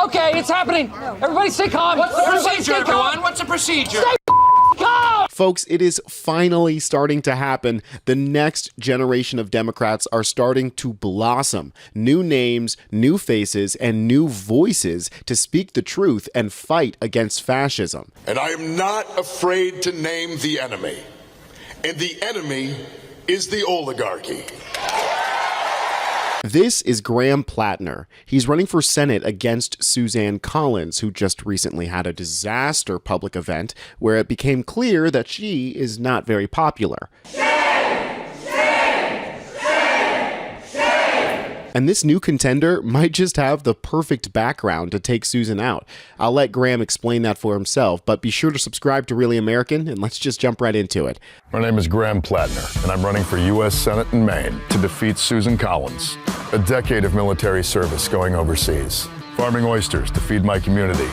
Okay, it's happening. Everybody stay calm. What's the procedure, everyone? What's the procedure? Stay calm. Folks, it is finally starting to happen. The next generation of Democrats are starting to blossom. New names, new faces, and new voices to speak the truth and fight against fascism. And I am not afraid to name the enemy. And the enemy is the oligarchy. This is Graham Platner. He's running for Senate against Suzanne Collins, who just recently had a disaster public event where it became clear that she is not very popular. And this new contender might just have the perfect background to take Susan out. I'll let Graham explain that for himself, but be sure to subscribe to Really American, and let's just jump right into it. My name is Graham Platner, and I'm running for U.S. Senate in Maine to defeat Susan Collins. A decade of military service going overseas, farming oysters to feed my community,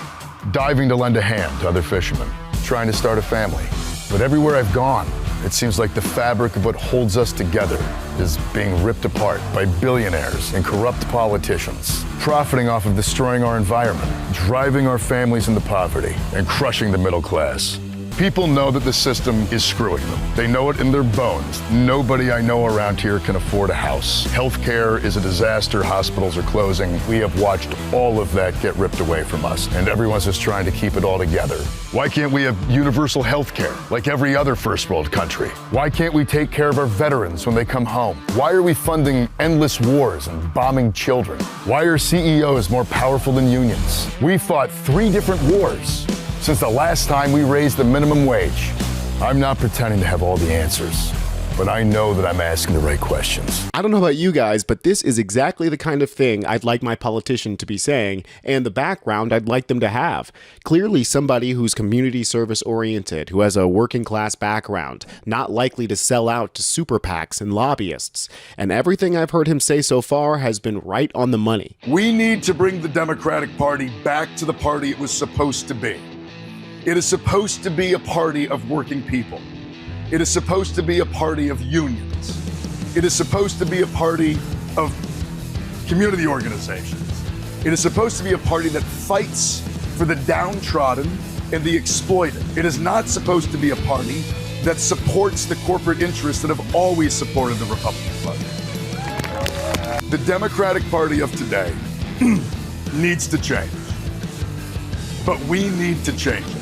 diving to lend a hand to other fishermen, trying to start a family. But everywhere I've gone, it seems like the fabric of what holds us together is being ripped apart by billionaires and corrupt politicians, profiting off of destroying our environment, driving our families into poverty, and crushing the middle class. People know that the system is screwing them. They know it in their bones. Nobody I know around here can afford a house. Healthcare is a disaster. Hospitals are closing. We have watched all of that get ripped away from us, and everyone's just trying to keep it all together. Why can't we have universal healthcare like every other first world country? Why can't we take care of our veterans when they come home? Why are we funding endless wars and bombing children? Why are CEOs more powerful than unions? We fought 3 different wars since the last time we raised the minimum wage. I'm not pretending to have all the answers, but I know that I'm asking the right questions. I don't know about you guys, but this is exactly the kind of thing I'd like my politician to be saying, and the background I'd like them to have. Clearly somebody who's community service oriented, who has a working class background, not likely to sell out to super PACs and lobbyists. And everything I've heard him say so far has been right on the money. We need to bring the Democratic Party back to the party it was supposed to be. It is supposed to be a party of working people. It is supposed to be a party of unions. It is supposed to be a party of community organizations. It is supposed to be a party that fights for the downtrodden and the exploited. It is not supposed to be a party that supports the corporate interests that have always supported the Republican Party. The Democratic Party of today needs to change, but we need to change it.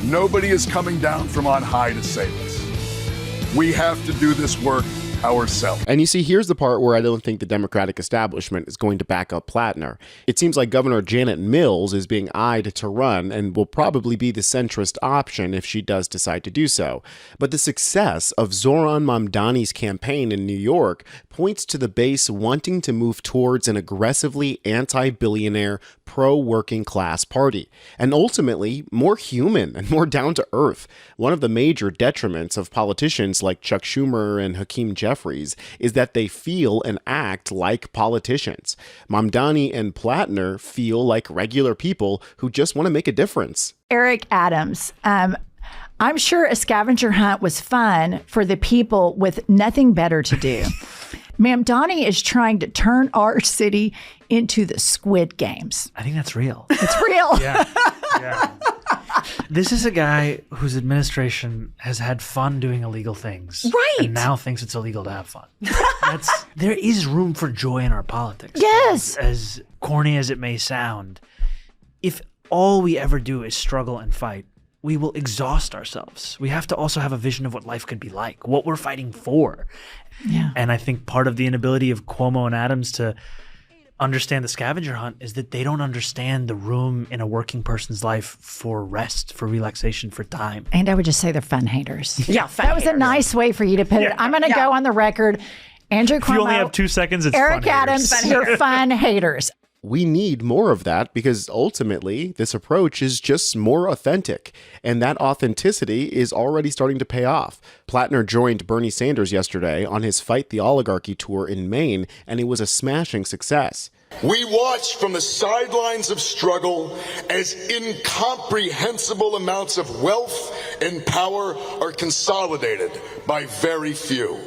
Nobody is coming down from on high to save us. We have to do this work ourselves. And you see, here's the part where I don't think the Democratic establishment is going to back up Platner. It seems like Governor Janet Mills is being eyed to run and will probably be the centrist option if she does decide to do so. But the success of Zohran Mamdani's campaign in New York points to the base wanting to move towards an aggressively anti-billionaire, pro-working class party, and ultimately more human and more down to earth. One of the major detriments of politicians like Chuck Schumer and Hakeem Jeffries is that they feel and act like politicians. Mamdani and Platner feel like regular people who just want to make a difference. Eric Adams, I'm sure a scavenger hunt was fun for the people with nothing better to do. Mamdani is trying to turn our city into the Squid Games. I think that's real. It's real. Yeah. This is a guy whose administration has had fun doing illegal things. Right. And now thinks it's illegal to have fun. There is room for joy in our politics. Yes. As corny as it may sound, if all we ever do is struggle and fight, we will exhaust ourselves. We have to also have a vision of what life could be like, what we're fighting for. Yeah. And I think part of the inability of Cuomo and Adams to understand the scavenger hunt is that they don't understand the room in a working person's life for rest, for relaxation, for time. And I would just say they're fun haters. Yeah, that was a nice way for you to put it. I'm going to go on the record. Andrew Cuomo, If you only have 2 seconds, it's Eric fun Adams, haters. you're fun haters. We need more of that because ultimately this approach is just more authentic, and that authenticity is already starting to pay off. Platner joined Bernie Sanders yesterday on his Fight the Oligarchy tour in Maine, and it was a smashing success. We watch from the sidelines of struggle as incomprehensible amounts of wealth and power are consolidated by very few.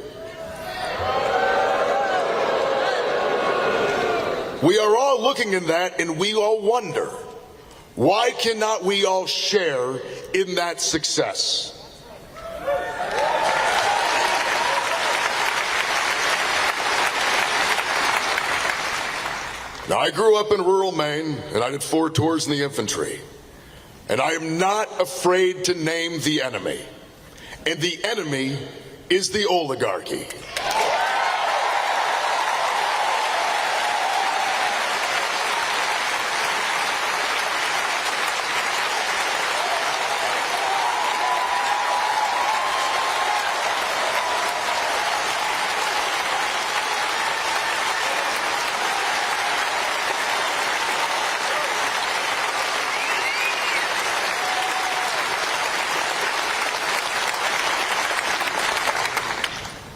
We are all looking in that, and we all wonder, why cannot we all share in that success? Now, I grew up in rural Maine, and I did 4 tours in the infantry. And I am not afraid to name the enemy. And the enemy is the oligarchy.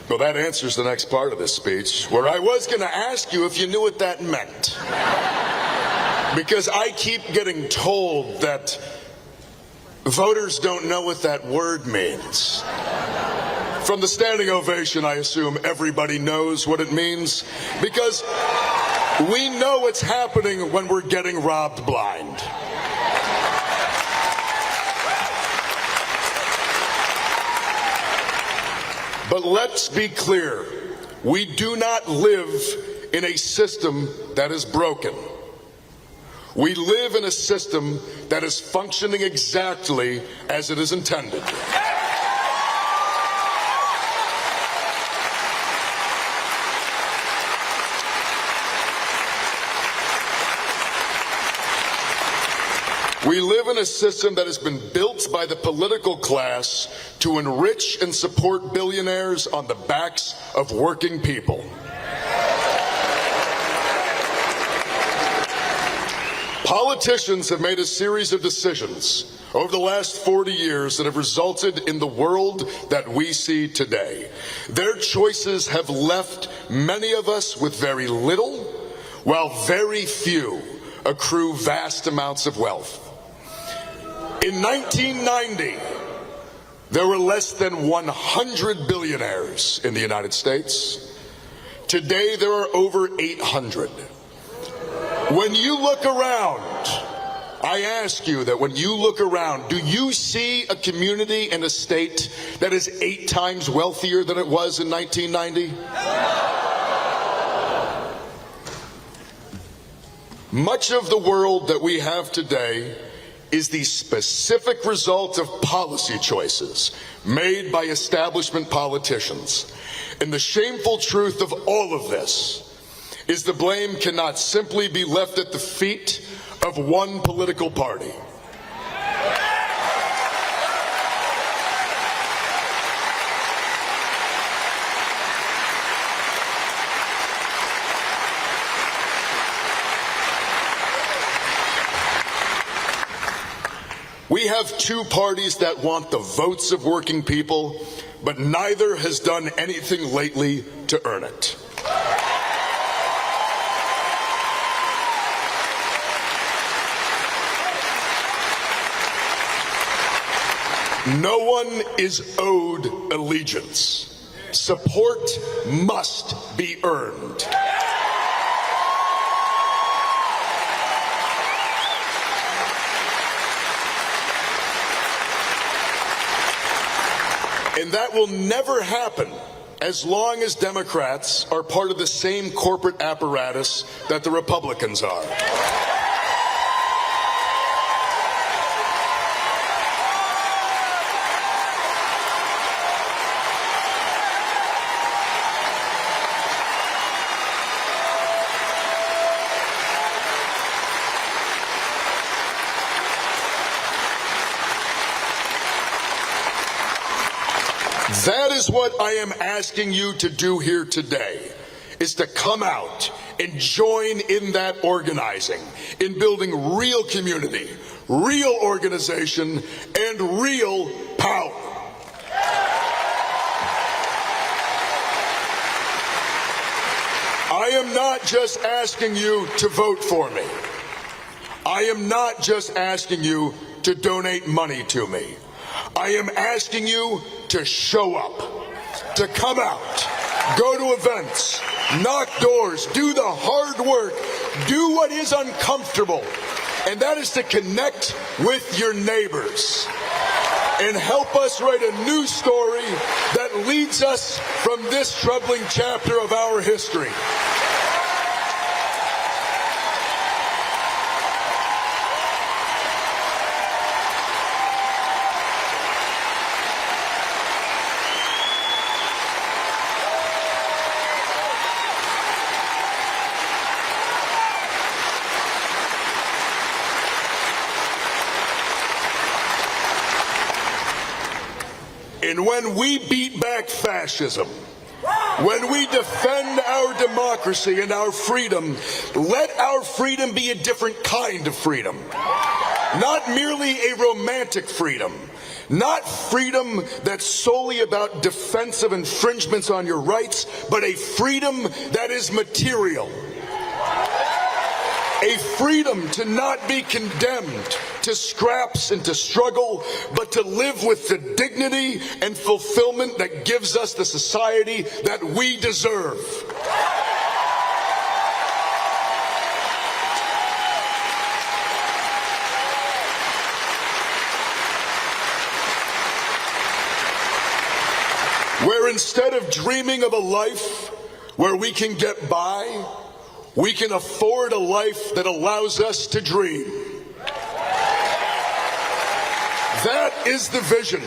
Well, that answers the next part of this speech, where I was going to ask you if you knew what that meant. Because I keep getting told that voters don't know what that word means. From the standing ovation, I assume everybody knows what it means, because we know what's happening when we're getting robbed blind. But let's be clear, we do not live in a system that is broken. We live in a system that is functioning exactly as it is intended. We live in a system that has been built by the political class to enrich and support billionaires on the backs of working people. Politicians have made a series of decisions over the last 40 years that have resulted in the world that we see today. Their choices have left many of us with very little, while very few accrue vast amounts of wealth. In 1990, there were less than 100 billionaires in the United States. Today, there are over 800. When you look around, I ask you that when you look around, do you see a community and a state that is 8 times wealthier than it was in 1990? Much of the world that we have today is the specific result of policy choices made by establishment politicians. And the shameful truth of all of this is the blame cannot simply be left at the feet of one political party. We have 2 parties that want the votes of working people, but neither has done anything lately to earn it. No one is owed allegiance. Support must be earned. And that will never happen as long as Democrats are part of the same corporate apparatus that the Republicans are. That is what I am asking you to do here today, is to come out and join in that organizing, in building real community, real organization, and real power. I am not just asking you to vote for me. I am not just asking you to donate money to me. I am asking you to show up, to come out, go to events, knock doors, do the hard work, do what is uncomfortable, and that is to connect with your neighbors and help us write a new story that leads us from this troubling chapter of our history. And when we beat back fascism, when we defend our democracy and our freedom, let our freedom be a different kind of freedom. Not merely a romantic freedom, not freedom that's solely about defensive infringements on your rights, but a freedom that is material. A freedom to not be condemned to scraps and to struggle, but to live with the dignity and fulfillment that gives us the society that we deserve. Where instead of dreaming of a life where we can get by, we can afford a life that allows us to dream. That is the vision.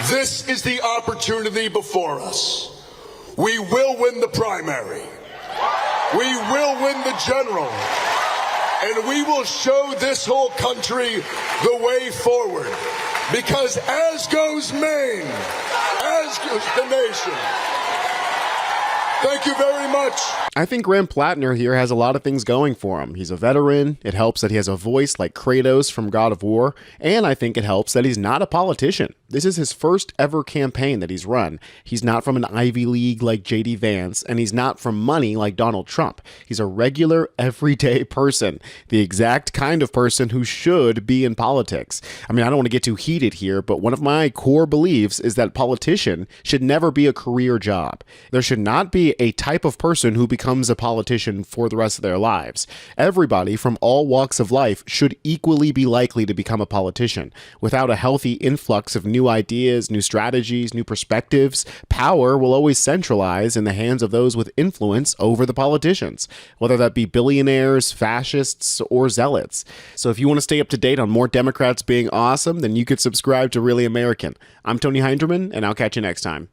This is the opportunity before us. We will win the primary. We will win the general. And we will show this whole country the way forward. Because as goes Maine, as goes the nation. Thank you very much. I think Graham Platner here has a lot of things going for him. He's a veteran. It helps that he has a voice like Kratos from God of War. And I think it helps that he's not a politician. This is his first ever campaign that he's run. He's not from an Ivy League like J.D. Vance, and he's not from money like Donald Trump. He's a regular, everyday person, the exact kind of person who should be in politics. I mean, I don't want to get too heated here, but one of my core beliefs is that politician should never be a career job. There should not be a type of person who becomes a politician for the rest of their lives. Everybody from all walks of life should equally be likely to become a politician. Without a healthy influx of new ideas, new strategies, new perspectives, power will always centralize in the hands of those with influence over the politicians, whether that be billionaires, fascists, or zealots. So if you want to stay up to date on more Democrats being awesome, then you could subscribe to Really American. I'm Tony Hinderman, and I'll catch you next time.